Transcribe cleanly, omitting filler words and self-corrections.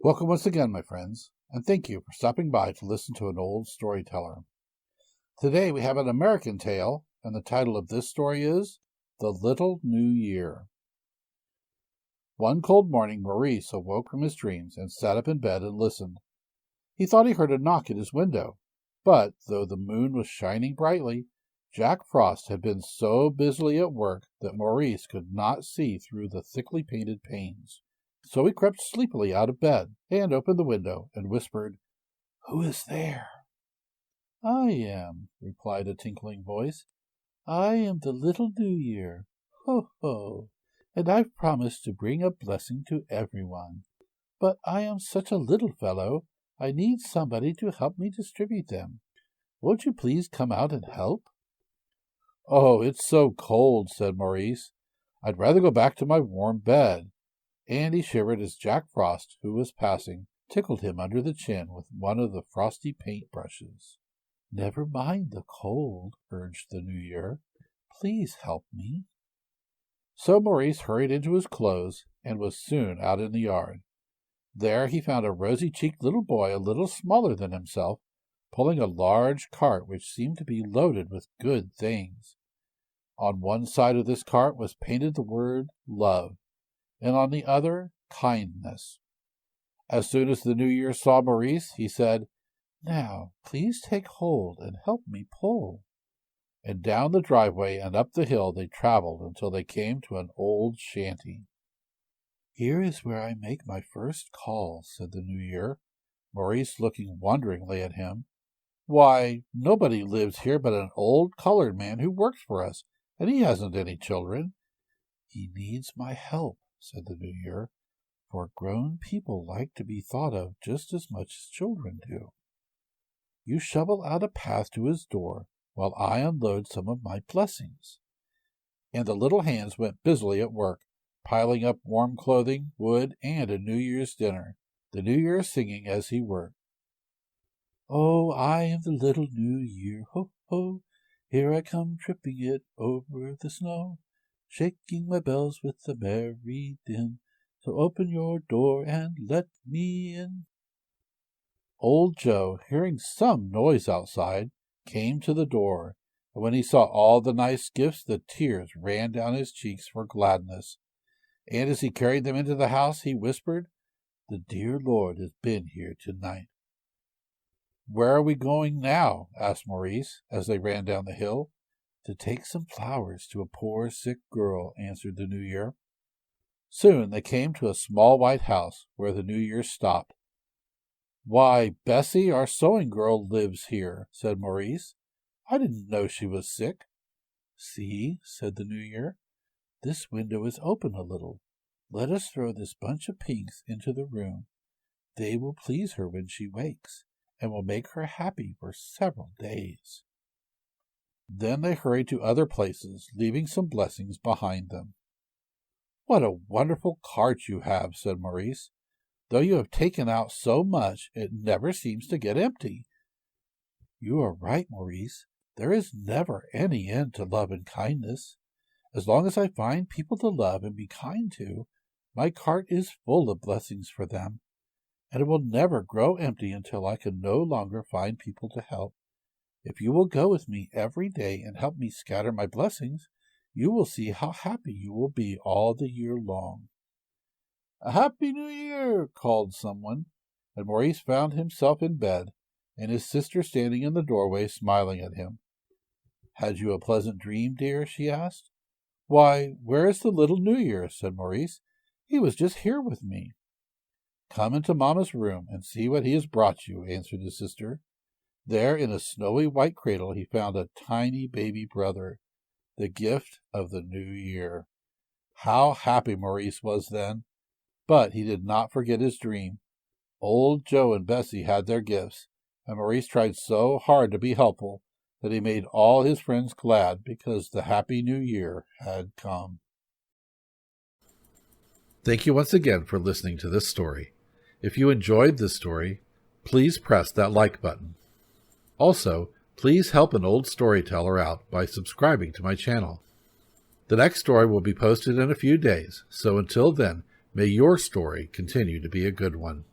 Welcome once again, my friends, and thank you for stopping by to listen to an old storyteller. Today we have an American tale, and the title of this story is The Little New Year. One cold morning, Maurice awoke from his dreams and sat up in bed and listened. He thought he heard a knock at his window, but though the moon was shining brightly, Jack Frost had been so busily at work that Maurice could not see through the thickly painted panes. So he crept sleepily out of bed and opened the window and whispered, "Who is there?" "I am," replied a tinkling voice. "I am the Little New Year. Ho, ho! And I've promised to bring a blessing to everyone. But I am such a little fellow, I need somebody to help me distribute them. Won't you please come out and help?" "Oh, it's so cold," said Maurice. "I'd rather go back to my warm bed." And he shivered as Jack Frost, who was passing, tickled him under the chin with one of the frosty paint brushes. "Never mind the cold," urged the New Year. "Please help me." So Maurice hurried into his clothes and was soon out in the yard. There he found a rosy-cheeked little boy a little smaller than himself, pulling a large cart which seemed to be loaded with good things. On one side of this cart was painted the word love, and on the other, kindness. As soon as the New Year saw Maurice, he said, "Now, please take hold and help me pull." And down the driveway and up the hill they traveled until they came to an old shanty. "Here is where I make my first call," said the New Year, Maurice looking wonderingly at him. "Why, nobody lives here but an old colored man who works for us, and he hasn't any children." "He needs my help," said the New Year, "for grown people like to be thought of just as much as children do. You shovel out a path to his door while I unload some of my blessings." And the little hands went busily at work, piling up warm clothing, wood, and a New Year's dinner, the New Year singing as he worked. "Oh, I am the Little New Year, ho, ho! Here I come tripping it over the snow, shaking my bells with a merry din. So open your door and let me in." Old Joe, hearing some noise outside, came to the door, and when he saw all the nice gifts, the tears ran down his cheeks for gladness. And as he carried them into the house, he whispered, "The dear Lord has been here tonight." "Where are we going now?" asked Maurice, as they ran down the hill. "To take some flowers to a poor sick girl," answered the New Year. Soon they came to a small white house, where the New Year stopped. "Why, Bessie, our sewing girl, lives here," said Maurice. "I didn't know she was sick." "See," said the New Year, "this window is open a little. Let us throw this bunch of pinks into the room. They will please her when she wakes, and will make her happy for several days." Then they hurried to other places, leaving some blessings behind them. "What a wonderful cart you have," said Maurice. "Though you have taken out so much, it never seems to get empty." "You are right, Maurice. There is never any end to love and kindness. As long as I find people to love and be kind to, my cart is full of blessings for them, and it will never grow empty until I can no longer find people to help. If you will go with me every day and help me scatter my blessings, you will see how happy you will be all the year long." "A Happy New Year!" called someone, and Maurice found himself in bed, and his sister standing in the doorway smiling at him. "Had you a pleasant dream, dear?" she asked. "Why, where is the Little New Year?" said Maurice. "He was just here with me." "Come into Mamma's room and see what he has brought you," answered his sister. There in a snowy white cradle he found a tiny baby brother, the gift of the New Year. How happy Maurice was then! But he did not forget his dream. Old Joe and Bessie had their gifts, and Maurice tried so hard to be helpful that he made all his friends glad because the Happy New Year had come. Thank you once again for listening to this story. If you enjoyed this story, please press that like button. Also, please help an old storyteller out by subscribing to my channel. The next story will be posted in a few days, so until then, may your story continue to be a good one.